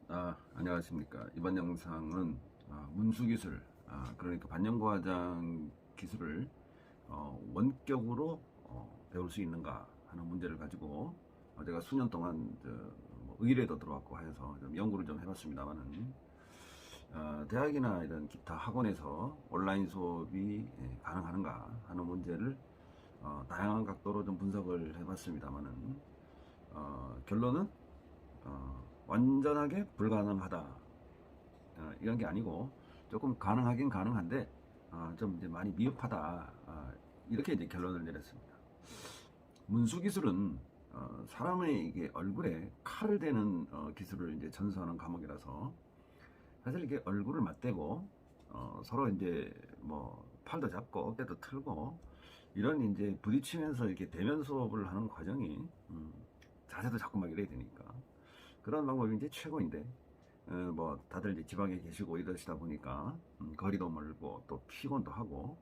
안녕하십니까. 이번 영상은 문수기술, 그러니까 반영과장 기술을 원격으로 배울 수 있는가 하는 문제를 가지고 제가 수년 동안 뭐 의뢰도 들어왔고 해서 좀 연구를 좀 해봤습니다만은, 대학이나 이런 기타 학원에서 온라인 수업이 가능한가 하는 문제를 다양한 각도로 좀 분석을 해봤습니다만은, 결론은 완전하게 불가능하다, 이런 게 아니고 조금 가능하긴 가능한데 좀 이제 많이 미흡하다, 이렇게 이제 결론을 내렸습니다. 문수 기술은 사람의 이게 얼굴에 칼을 대는 기술을 이제 전수하는 과목이라서, 사실 이게 얼굴을 맞대고 서로 이제 뭐 팔도 잡고 어깨도 틀고 이런 이제 부딪히면서 이렇게 대면 수업을 하는 과정이, 자세도 자꾸 막 이래야 되니까 그런 방법이 이제 최고인데, 뭐 다들 이제 지방에 계시고 이러시다 보니까 거리도 멀고 또 피곤도 하고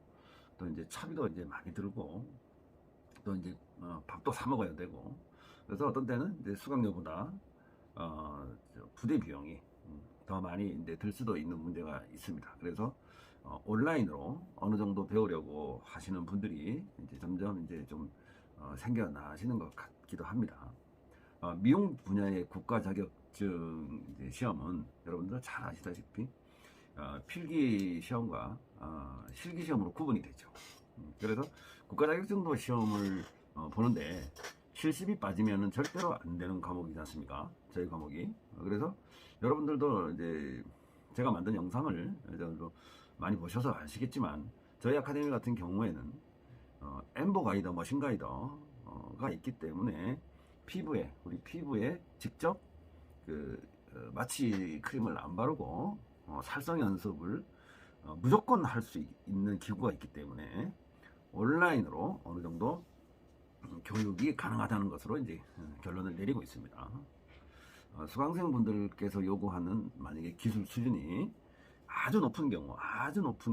또 이제 차비도 이제 많이 들고 또 이제 밥도 사 먹어야 되고, 그래서 어떤 때는 이제 수강료보다 부대 비용이 더 많이 이제 들 수도 있는 문제가 있습니다. 그래서 온라인으로 어느 정도 배우려고 하시는 분들이 이제 점점 이제 좀 생겨나시는 것 같기도 합니다. 미용 분야의 국가 자격증 이제 시험은 여러분들 잘 아시다시피 필기 시험과 실기 시험으로 구분이 되죠. 그래서 국가 자격증도 시험을 보는데 실습이 빠지면은 절대로 안 되는 과목이지 않습니까? 저희 과목이. 그래서 여러분들도 이제 제가 만든 영상을 여러분도 많이 보셔서 아시겠지만, 저희 아카데미 같은 경우에는 엠보 가이더, 머신 가이더가 있기 때문에 우리 피부에 직접 마취 크림을 안 바르고 살성 연습을 무조건 할 수 있는 기구가 있기 때문에 온라인으로 어느 정도 교육이 가능하다는 것으로 이제 결론을 내리고 있습니다. 수강생 분들께서 요구하는 만약에 기술 수준이 아주 높은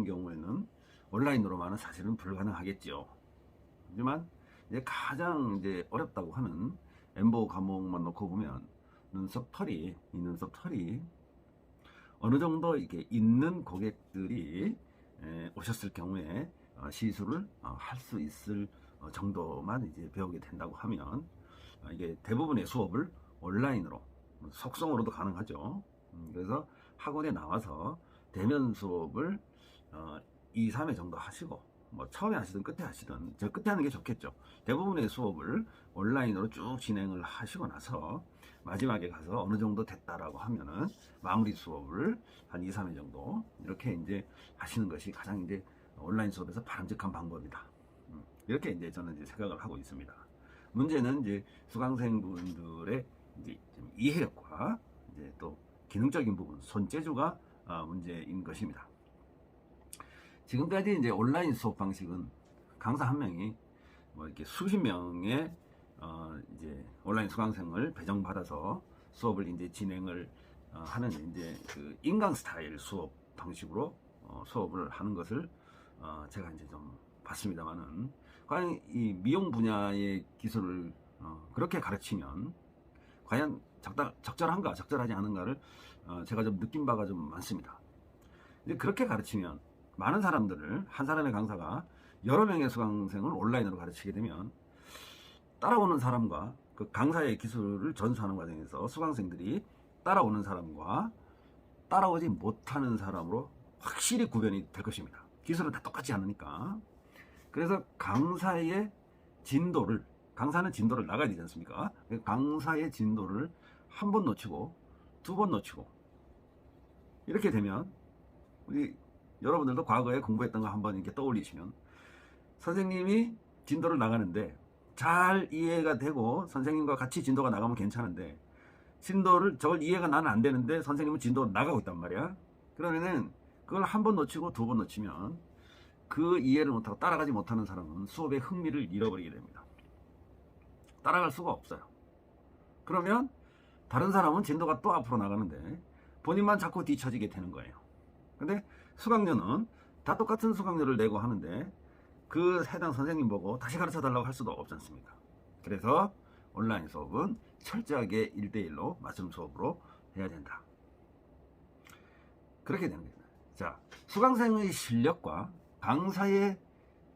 경우에는 온라인으로만은 사실은 불가능하겠죠. 하지만 이제 가장 이제 어렵다고 하는 엠보 과목만 놓고 보면 이 눈썹 털이 어느 정도 이렇게 있는 고객들이 오셨을 경우에 시술을 할 수 있을 정도만 이제 배우게 된다고 하면, 이게 대부분의 수업을 온라인으로 속성으로도 가능하죠. 그래서 학원에 나와서 대면 수업을 2, 3회 정도 하시고, 뭐 처음에 하시든 끝에 하시든, 저 끝에 하는 게 좋겠죠. 대부분의 수업을 온라인으로 쭉 진행을 하시고 나서 마지막에 가서 어느 정도 됐다라고 하면은 마무리 수업을 한 2, 3회 정도 이렇게 이제 하시는 것이 가장 이제 온라인 수업에서 바람직한 방법이다. 이렇게 이제 저는 이제 생각을 하고 있습니다. 문제는 이제 수강생분들의 이제 좀 이해력과 이제 또 기능적인 부분, 손재주가 문제인 것입니다. 지금까지 이제 온라인 수업 방식은 강사 한 명이 뭐 이렇게 수십 명의 이제 온라인 수강생을 배정받아서 수업을 이제 진행을 하는 이제 그 인강 스타일 수업 방식으로 수업을 하는 것을 제가 이제 좀 봤습니다만은, 과연 이 미용 분야의 기술을 그렇게 가르치면 과연 적절한가 적절하지 않은가를 제가 좀 느낀 바가 좀 많습니다. 이제 그렇게 가르치면 많은 사람들을, 한 사람의 강사가 여러 명의 수강생을 온라인으로 가르치게 되면 따라오는 사람과 그 강사의 기술을 전수하는 과정에서 수강생들이 따라오는 사람과 따라오지 못하는 사람으로 확실히 구별이 될 것입니다. 기술은 다 똑같지 않으니까. 그래서 강사는 진도를 나가야 되지 않습니까? 강사의 진도를 한 번 놓치고 두 번 놓치고 이렇게 되면, 우리 여러분들도 과거에 공부했던 거 한번 이렇게 떠올리시면, 선생님이 진도를 나가는데 잘 이해가 되고 선생님과 같이 진도가 나가면 괜찮은데, 저걸 이해가 나는 안 되는데 선생님은 진도로 나가고 있단 말이야. 그러면은 그걸 한 번 놓치고 두 번 놓치면 그 이해를 못하고 따라가지 못하는 사람은 수업의 흥미를 잃어버리게 됩니다. 따라갈 수가 없어요. 그러면 다른 사람은 진도가 또 앞으로 나가는데 본인만 자꾸 뒤처지게 되는 거예요. 근데 수강료는 다 똑같은 수강료를 내고 하는데 그 해당 선생님 보고 다시 가르쳐 달라고 할 수도 없지 않습니까? 그래서 온라인 수업은 철저하게 1대1로 맞춤 수업으로 해야 된다. 그렇게 되는 겁니다. 자, 수강생의 실력과 강사의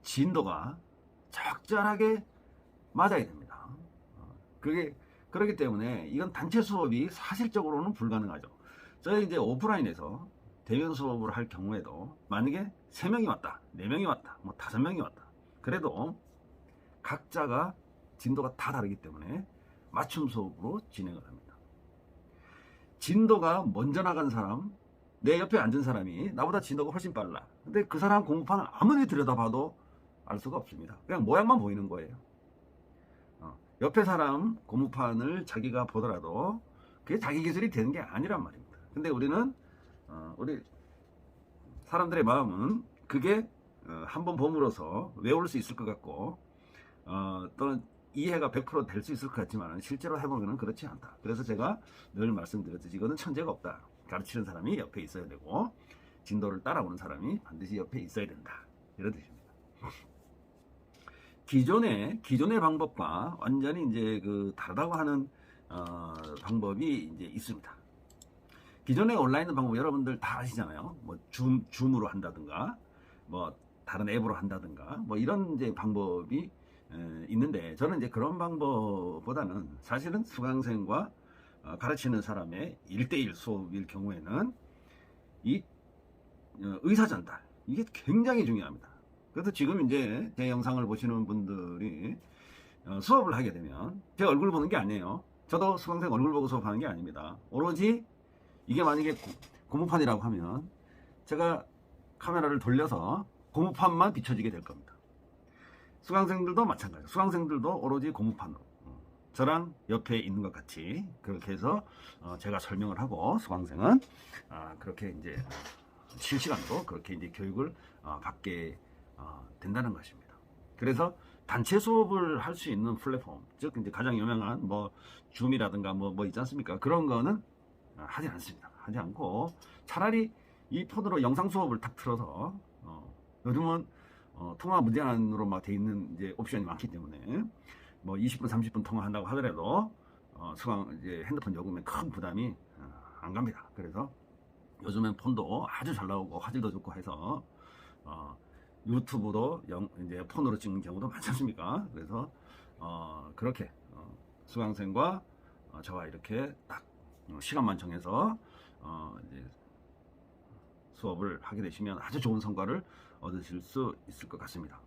진도가 적절하게 맞아야 됩니다. 그렇기 때문에 이건 단체 수업이 사실적으로는 불가능하죠. 저희 이제 오프라인에서 대면 수업을 할 경우에도 만약에 3명이 왔다, 4명이 왔다, 뭐 5명이 왔다. 그래도 각자가 진도가 다 다르기 때문에 맞춤 수업으로 진행을 합니다. 진도가 먼저 나간 사람, 내 옆에 앉은 사람이 나보다 진도가 훨씬 빨라. 근데 그 사람 공부판을 아무리 들여다봐도 알 수가 없습니다. 그냥 모양만 보이는 거예요. 옆에 사람 공부판을 자기가 보더라도 그게 자기 기술이 되는 게 아니란 말입니다. 근데 우리는 우리 사람들의 마음은 그게 한번 봄으로써 외울 수 있을 것 같고 또는 이해가 100% 될 수 있을 것 같지만 실제로 해보면 그렇지 않다. 그래서 제가 늘 말씀드렸듯이 이거는 천재가 없다. 가르치는 사람이 옆에 있어야 되고 진도를 따라오는 사람이 반드시 옆에 있어야 된다. 이런 뜻입니다. 기존의 방법과 완전히 이제 다르다고 하는 방법이 이제 있습니다. 기존의 온라인 방법 여러분들 다 아시잖아요. 뭐 줌으로 한다든가, 뭐 다른 앱으로 한다든가, 뭐 이런 이제 방법이 있는데 저는 이제 그런 방법보다는 사실은 수강생과 가르치는 사람의 1대1 수업일 경우에는 이 의사 전달 이게 굉장히 중요합니다. 그래서 지금 이제 제 영상을 보시는 분들이 수업을 하게 되면 제 얼굴 보는 게 아니에요. 저도 수강생 얼굴 보고 수업하는 게 아닙니다. 오로지 이게 만약에 고무판이라고 하면 제가 카메라를 돌려서 고무판만 비춰지게 될 겁니다. 수강생들도 마찬가지예요. 수강생들도 오로지 고무판으로 저랑 옆에 있는 것 같이 그렇게 해서 제가 설명을 하고 수강생은 그렇게 이제 실시간으로 그렇게 이제 교육을 받게 된다는 것입니다. 그래서 단체 수업을 할 수 있는 플랫폼, 즉 이제 가장 유명한 뭐 줌이라든가 뭐 있지 않습니까? 그런 거는 하지 않습니다. 하지 않고 차라리 이 폰으로 영상 수업을 탁 틀어서 요즘은 통화 무제한으로 막 돼 있는 이제 옵션이 많기 때문에 뭐 20분 30분 통화한다고 하더라도 이제 핸드폰 요금에 큰 부담이 안 갑니다. 그래서 요즘엔 폰도 아주 잘 나오고 화질도 좋고 해서 유튜브도 이제 폰으로 찍는 경우도 많지 않습니까? 그래서 그렇게 수강생과 저와 이렇게 딱 시간만 정해서 이제 수업을 하게 되시면 아주 좋은 성과를 얻으실 수 있을 것 같습니다.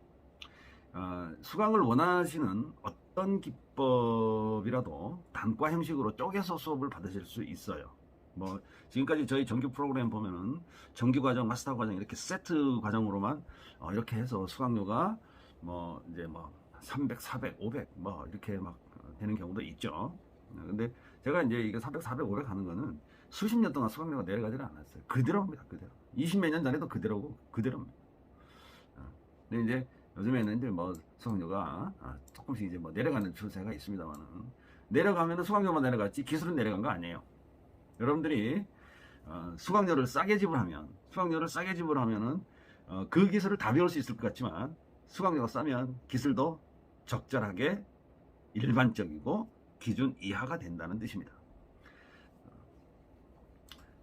수강을 원하시는 어떤 기법이라도 단과 형식으로 쪼개서 수업을 받으실 수 있어요. 뭐 지금까지 저희 정규 프로그램 보면은 정규 과정, 마스터 과정 이렇게 세트 과정으로만 이렇게 해서 수강료가 뭐 이제 뭐 300, 400, 500 뭐 이렇게 막 되는 경우도 있죠. 근데 제가 이제 이게 300, 400, 500 하는 거는 수십 년 동안 수강료가 내려가지는 않았어요. 그대로입니다. 그대로. 20몇 년 전에도 그대로고 그대로입니다. 근데 이제 요즘에는 이제 뭐 수강료가 조금씩 이제 뭐 내려가는 추세가 있습니다만은 내려가면은 수강료만 내려갔지 기술은 내려간 거 아니에요. 여러분들이 수강료를 싸게 지불하면은 그 기술을 다 배울 수 있을 것 같지만 수강료가 싸면 기술도 적절하게 일반적이고 기준 이하가 된다는 뜻입니다.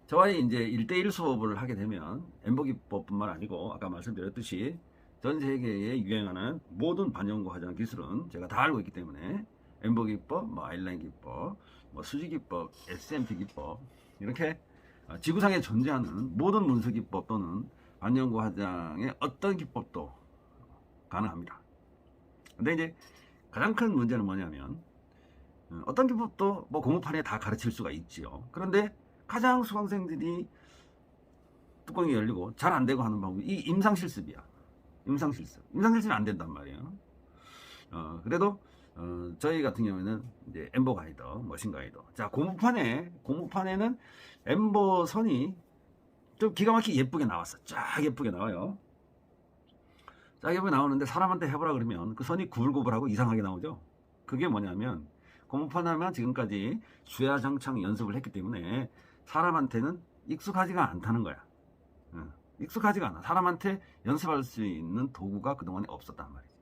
저와의 이제 1대1 수업을 하게 되면 엠보기법뿐만 아니고 아까 말씀드렸듯이 전 세계에 유행하는 모든 반영과 화장 기술은 제가 다 알고 있기 때문에 엠보기법, 뭐 아이라인 기법, 뭐 수지 기법, SMP 기법 이렇게 지구상에 존재하는 모든 문서 기법 또는 반영과 화장의 어떤 기법도 가능합니다. 근데 이제 가장 큰 문제는 뭐냐면 어떤 기법도 뭐 고무판에 다 가르칠 수가 있지요. 그런데 가장 수강생들이 뚜껑이 열리고 잘 안 되고 하는 방법이 이 임상실습이야. 임상실습이 안 된단 말이에요. 그래도 저희 같은 경우에는 이제 엠보 가이더, 머신 가이더. 자, 고무판에는 엠보 선이 좀 기가 막히게 예쁘게 나왔어. 쫙 예쁘게 나와요. 쫙 예쁘게 나오는데 사람한테 해보라 그러면 그 선이 구불구불하고 이상하게 나오죠. 그게 뭐냐면 고무판 하면 지금까지 수야장창 연습을 했기 때문에 사람한테는 익숙하지가 않다는 거야. 익숙하지가 않아. 사람한테 연습할 수 있는 도구가 그동안에 없었단 말이지.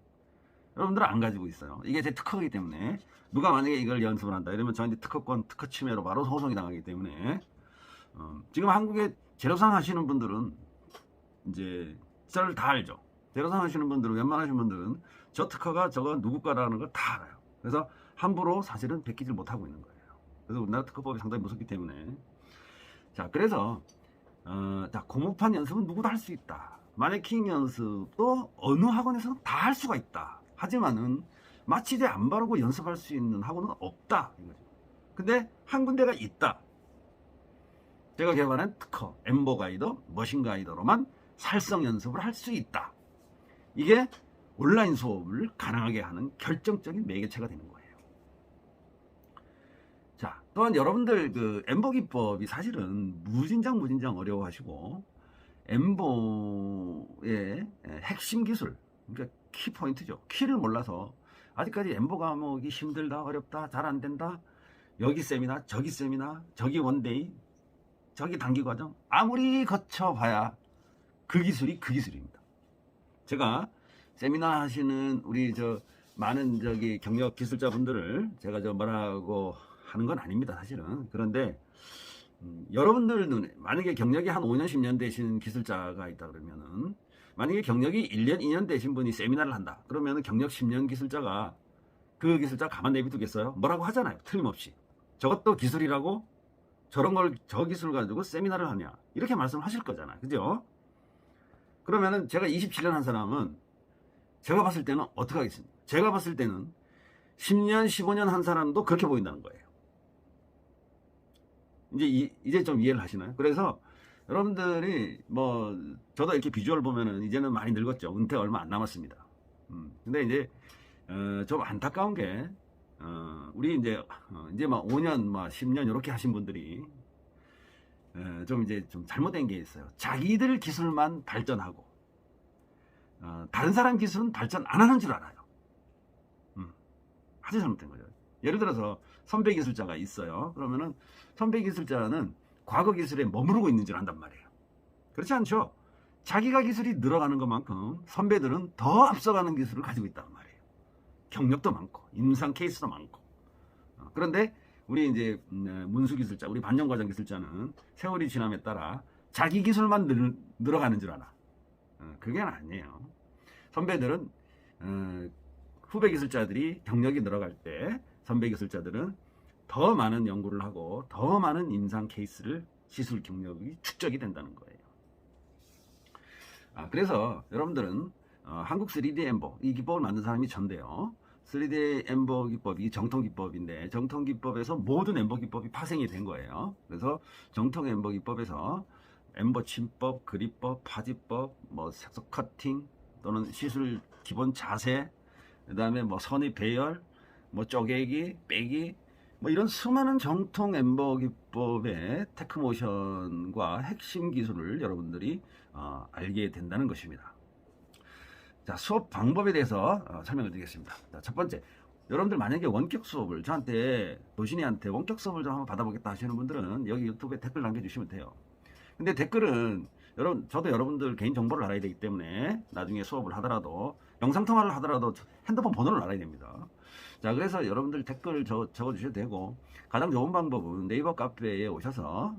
여러분들은 안 가지고 있어요. 이게 제 특허이기 때문에 누가 만약에 이걸 연습을 한다 이러면 저한테 특허권, 특허 침해로 바로 소송이 당하기 때문에 지금 한국에 재료상 하시는 분들은 이제 저를 다 알죠. 재료상 하시는 분들은, 웬만하신 분들은 저 특허가 저거 누구 거라는 걸 다 알아요. 그래서 함부로 사실은 베끼질 못하고 있는 거예요. 그래서 우리나라 특허법이 상당히 무섭기 때문에. 자, 그래서 자, 고무판 연습은 누구도 할 수 있다. 마네킹 연습도 어느 학원에서는 다 할 수가 있다. 하지만은 마취제 안 바르고 연습할 수 있는 학원은 없다. 이거죠. 근데 한 군데가 있다. 제가 개발한 특허, 엠보 가이더, 머신 가이더로만 살성 연습을 할 수 있다. 이게 온라인 수업을 가능하게 하는 결정적인 매개체가 되는 거예요. 자, 또한 여러분들 그 엠보 기법이 사실은 무진장 어려워하시고, 엠보의 핵심 기술, 그러니까 키포인트죠. 키를 몰라서 아직까지 엠보 과목이 힘들다, 어렵다, 잘 안 된다, 여기 세미나, 저기 원데이, 저기 단기 과정, 아무리 거쳐봐야 그 기술이 그 기술입니다. 제가 세미나 하시는 우리 많은 경력 기술자분들을 제가 뭐라고 하는 건 아닙니다, 사실은. 그런데 여러분들 눈에 만약에 경력이 한 5년 10년 되신 기술자가 있다 그러면은, 만약에 경력이 1년 2년 되신 분이 세미나를 한다 그러면은 경력 10년 기술자가 그 기술자 가만 내비두겠어요? 뭐라고 하잖아요, 틀림없이. 저것도 기술이라고 저 기술 가지고 세미나를 하냐, 이렇게 말씀하실 거잖아요, 그죠? 그러면은 제가 27년 한 사람은 제가 봤을 때는 어떻게 하겠습니까? 제가 봤을 때는 10년 15년 한 사람도 그렇게 보인다는 거예요. 이제 좀 이해를 하시나요? 그래서 여러분들이 저도 이렇게 비주얼 보면은 이제는 많이 늙었죠. 은퇴 얼마 안 남았습니다. 근데 이제 좀 안타까운 게 우리 이제 5년 10년 이렇게 하신 분들이 좀 잘못된 게 있어요. 자기들 기술만 발전하고 다른 사람 기술은 발전 안 하는 줄 알아요. 아주 잘못된 거죠. 예를 들어서 선배 기술자가 있어요. 그러면은 선배 기술자는 과거 기술에 머무르고 있는 줄 안단 말이에요. 그렇지 않죠? 자기가 기술이 늘어가는 것만큼 선배들은 더 앞서가는 기술을 가지고 있단 말이에요. 경력도 많고 임상 케이스도 많고. 그런데 우리 이제 문수 기술자, 우리 반영과정 기술자는 세월이 지남에 따라 자기 기술만 늘어가는 줄 알아. 그게 아니에요. 선배들은 후배 기술자들이 경력이 늘어갈 때 선배 기술자들은 더 많은 연구를 하고 더 많은 임상 케이스를, 시술 경력이 축적이 된다는 거예요. 그래서 여러분들은 한국 3D 엠보, 이 기법을 만든 사람이 전데요. 3D 엠보 기법이 정통 기법인데, 정통 기법에서 모든 엠보 기법이 파생이 된 거예요. 그래서 정통 엠보 기법에서 엠보 침법, 그립법, 파지법, 색소 커팅, 또는 시술 기본 자세, 그 다음에 선의 배열, 쪼개기, 빼기, 이런 수많은 정통 엠보 기법의 테크모션과 핵심 기술을 여러분들이 알게 된다는 것입니다. 자, 수업 방법에 대해서 설명을 드리겠습니다. 자, 첫 번째, 여러분들 만약에 원격 수업을 도신이한테 원격 수업을 좀 한번 받아보겠다 하시는 분들은 여기 유튜브에 댓글 남겨주시면 돼요. 근데 댓글은 저도 여러분들 개인 정보를 알아야 되기 때문에 나중에 수업을 하더라도, 영상통화를 하더라도 핸드폰 번호를 알아야 됩니다. 자, 그래서 여러분들 댓글 적어주셔도 되고, 가장 좋은 방법은 네이버 카페에 오셔서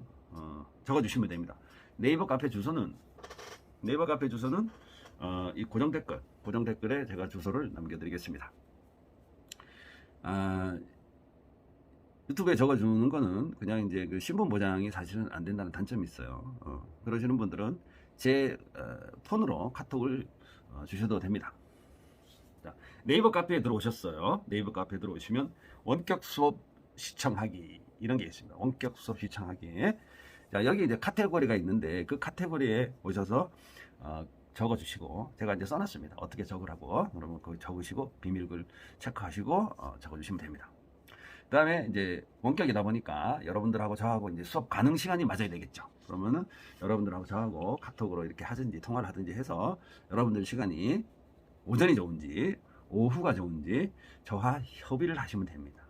적어주시면 됩니다. 네이버 카페 주소는 이 고정 댓글에 제가 주소를 남겨드리겠습니다. 유튜브에 적어주는 거는 그냥 이제 그 신분 보장이 사실은 안 된다는 단점이 있어요. 그러시는 분들은 제 폰으로 카톡을 주셔도 됩니다. 자, 네이버 카페에 들어오셨어요. 네이버 카페에 들어오시면 원격 수업 시청하기, 이런 게 있습니다. 원격 수업 시청하기. 자, 여기 이제 카테고리가 있는데 그 카테고리에 오셔서 적어주시고, 제가 이제 써놨습니다. 어떻게 적으라고. 그러면 거기 적으시고 비밀글 체크하시고 적어주시면 됩니다. 그 다음에 이제 원격이다 보니까 여러분들하고 저하고 이제 수업 가능 시간이 맞아야 되겠죠. 그러면은 여러분들하고 저하고 카톡으로 이렇게 하든지 통화를 하든지 해서 여러분들 시간이 오전이 좋은지 오후가 좋은지 저와 협의를 하시면 됩니다.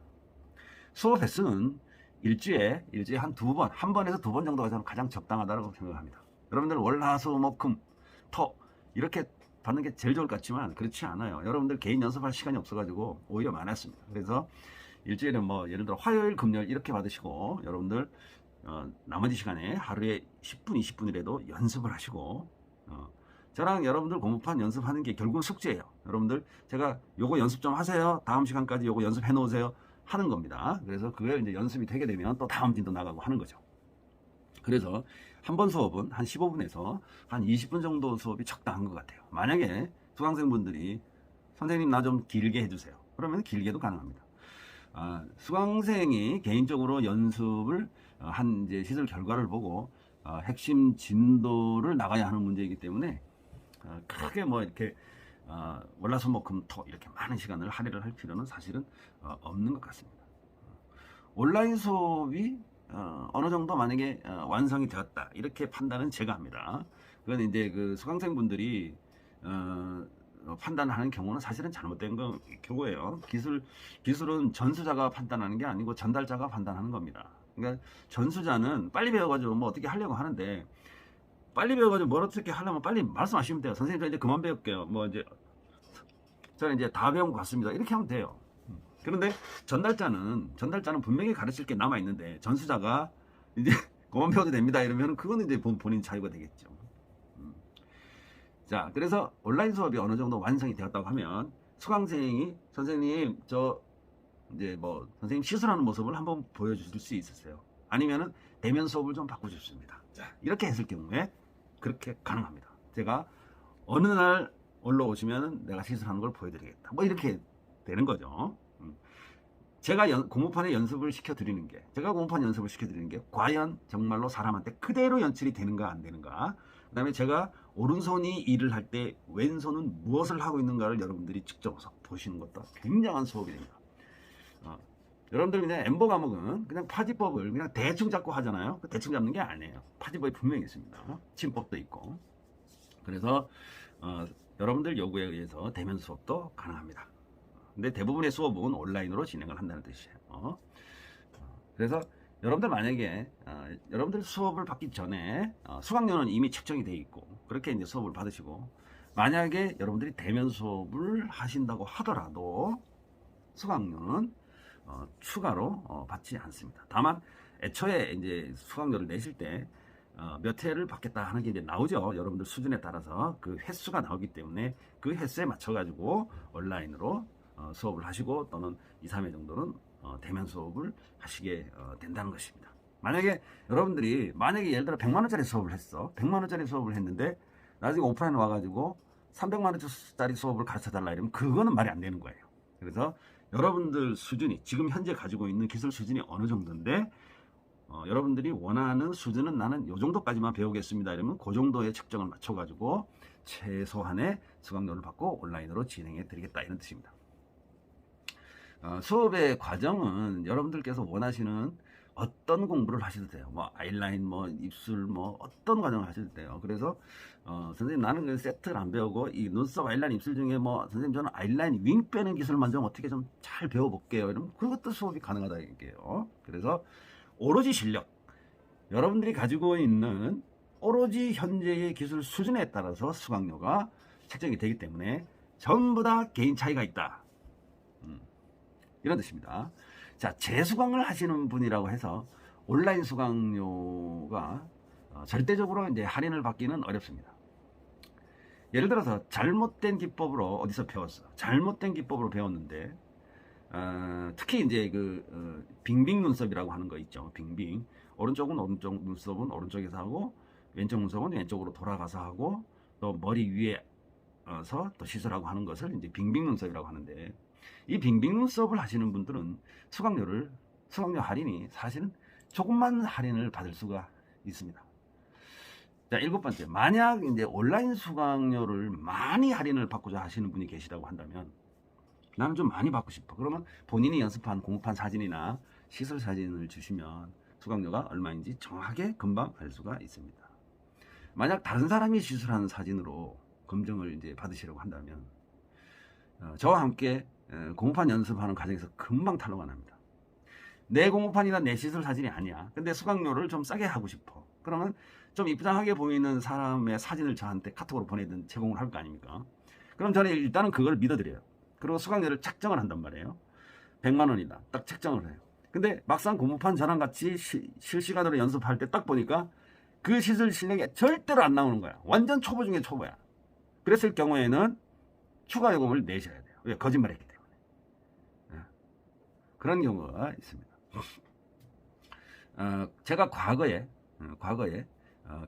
수업 횟수는 일주일에 한 2번, 한 번에서 2번 정도가 저는 가장 적당하다고 생각합니다. 여러분들 월, 화, 수, 목, 금, 토 이렇게 받는 게 제일 좋을 것 같지만 그렇지 않아요. 여러분들 개인 연습할 시간이 없어가지고 오히려 많았습니다. 그래서 일주일에 예를 들어 화요일, 금요일 이렇게 받으시고, 여러분들 나머지 시간에 하루에 10분, 20분이라도 연습을 하시고, 저랑 여러분들 공부판 연습하는 게 결국은 숙제예요. 여러분들 제가 요거 연습 좀 하세요. 다음 시간까지 요거 연습해 놓으세요. 하는 겁니다. 그래서 그게 이제 연습이 되게 되면 또 다음 팀도 나가고 하는 거죠. 그래서 한 번 수업은 한 15분에서 한 20분 정도 수업이 적당한 것 같아요. 만약에 수강생분들이 선생님 나 좀 길게 해주세요. 그러면 길게도 가능합니다. 수강생이 개인적으로 연습을 한 이제 시술 결과를 보고 핵심 진도를 나가야 하는 문제이기 때문에 크게 뭐 이렇게 월화수목금토 이렇게 많은 시간을 할애를 할 필요는 사실은 없는 것 같습니다. 온라인 수업이 어느 정도 만약에 완성이 되었다 이렇게 판단은 제가 합니다. 그건 이제 그 수강생분들이 판단하는 경우는 사실은 잘못된 경우예요. 기술은 전수자가 판단하는 게 아니고 전달자가 판단하는 겁니다. 그러니까 전수자는 빨리 배워가지고 뭐 어떻게 하려고 하는데, 빨리 배워가지고 뭘 어떻게 하려면 빨리 말씀하시면 돼요. 선생님 저 이제 그만 배울게요. 뭐 이제 저는 이제 다 배운 것 같습니다. 이렇게 하면 돼요. 그런데 전달자는 분명히 가르칠 게 남아 있는데 전수자가 이제 그만 배워도 됩니다 이러면 그거는 이제 본인 자유가 되겠죠. 자, 그래서 온라인 수업이 어느 정도 완성이 되었다고 하면 수강생이 선생님 저 이제 뭐 선생님 시술하는 모습을 한번 보여주실 수 있으세요? 아니면은 대면 수업을 좀 받고 싶습니다. 자, 이렇게 했을 경우에 그렇게 가능합니다. 제가 어느 날 올라오시면은 내가 시술하는 걸 보여드리겠다. 뭐 이렇게 되는 거죠. 제가 공모판에 연습을 시켜드리는 게, 과연 정말로 사람한테 그대로 연출이 되는가 안 되는가, 그 다음에 제가 오른손이 일을 할 때 왼손은 무엇을 하고 있는가를 여러분들이 직접 보시는 것도 굉장한 수업이 됩니다. 여러분들 그냥 엠버 과목은 그냥 파지법을 그냥 대충 잡고 하잖아요. 대충 잡는 게 아니에요. 파지법이 분명히 있습니다. 침법도 있고. 그래서 여러분들 요구에 의해서 대면 수업도 가능합니다. 근데 대부분의 수업은 온라인으로 진행을 한다는 뜻이에요. 그래서 여러분들 만약에 여러분들 수업을 받기 전에 수강료는 이미 책정이 되어 있고 그렇게 이제 수업을 받으시고, 만약에 여러분들이 대면 수업을 하신다고 하더라도 수강료는 추가로 받지 않습니다. 다만 애초에 이제 수강료를 내실 때 몇 회를 받겠다 하는 게 이제 나오죠. 여러분들 수준에 따라서 그 횟수가 나오기 때문에 그 횟수에 맞춰 가지고 온라인으로 수업을 하시고, 또는 2, 3회 정도는 대면 수업을 하시게 된다는 것입니다. 만약에 여러분들이 예를 들어 100만 원짜리 수업을 했어. 100만 원짜리 수업을 했는데 나중에 오프라인 와가지고 300만 원짜리 수업을 가르쳐 달라 이러면 그거는 말이 안 되는 거예요. 그래서 여러분들 수준이, 지금 현재 가지고 있는 기술 수준이 어느 정도인데 여러분들이 원하는 수준은 나는 요 정도까지만 배우겠습니다 이러면 그 정도의 측정을 맞춰가지고 최소한의 수강료를 받고 온라인으로 진행해 드리겠다 이런 뜻입니다. 수업의 과정은 여러분들께서 원하시는 어떤 공부를 하셔도 돼요. 뭐 아이라인, 뭐 입술, 뭐 어떤 과정을 하셔도 돼요. 그래서 선생님 나는 그 세트를 안 배우고 이 눈썹, 아이라인, 입술 중에 뭐 선생님 저는 아이라인 윙 빼는 기술만 좀 어떻게 좀 잘 배워볼게요. 이러면 그것도 수업이 가능하다 이게요. 그래서 오로지 실력, 여러분들이 가지고 있는 오로지 현재의 기술 수준에 따라서 수강료가 책정이 되기 때문에 전부 다 개인 차이가 있다. 이런 뜻입니다. 자, 재수강을 하시는 분이라고 해서 온라인 수강료가 절대적으로 이제 할인을 받기는 어렵습니다. 예를 들어서 잘못된 기법으로 어디서 배웠어. 잘못된 기법으로 배웠는데 특히 이제 빙빙 눈썹이라고 하는 거 있죠. 빙빙. 오른쪽은 오른쪽 눈썹은 오른쪽에서 하고 왼쪽 눈썹은 왼쪽으로 돌아가서 하고 또 머리 위에서 또 시술하고 하는 것을 이제 빙빙 눈썹이라고 하는데, 이 빙빙 눈썹을 하시는 분들은 수강료 할인이 사실은 조금만 할인을 받을 수가 있습니다. 자, 7번째. 만약 이제 온라인 수강료를 많이 할인을 받고자 하시는 분이 계시다고 한다면, 나는 좀 많이 받고 싶어. 그러면 본인이 연습한 공부판 사진이나 시술 사진을 주시면 수강료가 얼마인지 정확하게 금방 알 수가 있습니다. 만약 다른 사람이 시술하는 사진으로 검증을 이제 받으시려고 한다면 저와 함께 공부판 연습하는 과정에서 금방 탈로가 납니다. 내 공부판이나 내 시술 사진이 아니야. 근데 수강료를 좀 싸게 하고 싶어. 그러면 좀 이쁘장하게 보이는 사람의 사진을 저한테 카톡으로 보내든 제공을 할 거 아닙니까? 그럼 저는 일단은 그걸 믿어드려요. 그리고 수강료를 책정을 한단 말이에요. 100만 원이다. 딱 책정을 해요. 근데 막상 공부판 저랑 같이 실시간으로 연습할 때 딱 보니까 그 시술 실력이 절대로 안 나오는 거야. 완전 초보 중에 초보야. 그랬을 경우에는 추가 요금을 내셔야 돼요. 왜? 거짓말했기 때문에. 그런 경우가 있습니다. 제가 과거에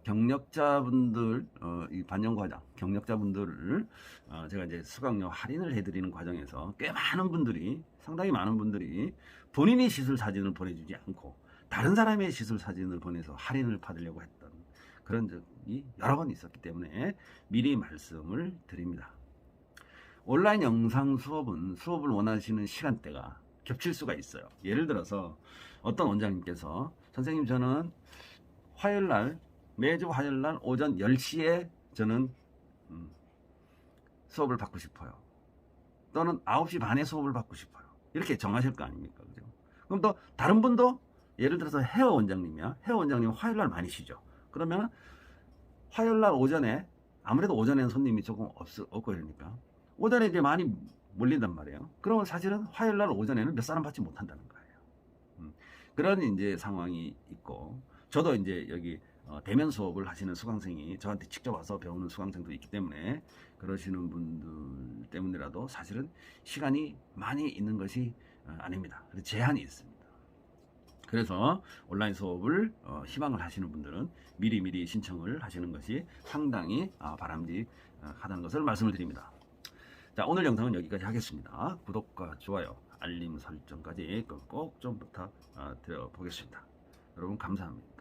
경력자분들, 이 반영과정 경력자분들을 제가 이제 수강료 할인을 해드리는 과정에서 꽤 많은 분들이, 상당히 많은 분들이 본인이 시술 사진을 보내주지 않고 다른 사람의 시술 사진을 보내서 할인을 받으려고 했던 그런 적이 여러 번 있었기 때문에 미리 말씀을 드립니다. 온라인 영상 수업은 수업을 원하시는 시간대가 겹칠 수가 있어요. 예를 들어서 어떤 원장님께서 선생님 저는 화요일날, 매주 화요일날 오전 10시에 저는 수업을 받고 싶어요. 또는 9시 반에 수업을 받고 싶어요. 이렇게 정하실 거 아닙니까? 그죠? 그럼 또 다른 분도 예를 들어서 헤어 원장님이야. 헤어 원장님은 화요일날 많이 쉬죠. 그러면 화요일날 오전에, 아무래도 오전에는 손님이 조금 없고 이러니까 오전에 이제 많이 몰린단 말이에요. 그러면 사실은 화요일날 오전에는 몇 사람 받지 못한다는 거예요. 그런 이제 상황이 있고, 저도 이제 여기 대면 수업을 하시는 수강생이 저한테 직접 와서 배우는 수강생도 있기 때문에 그러시는 분들 때문이라도 사실은 시간이 많이 있는 것이 아닙니다. 제한이 있습니다. 그래서 온라인 수업을 희망을 하시는 분들은 미리 신청을 하시는 것이 상당히 바람직하다는 것을 말씀을 드립니다. 자, 오늘 영상은 여기까지 하겠습니다. 구독과 좋아요, 알림 설정까지 꼭 좀 부탁드려 보겠습니다. 여러분 감사합니다.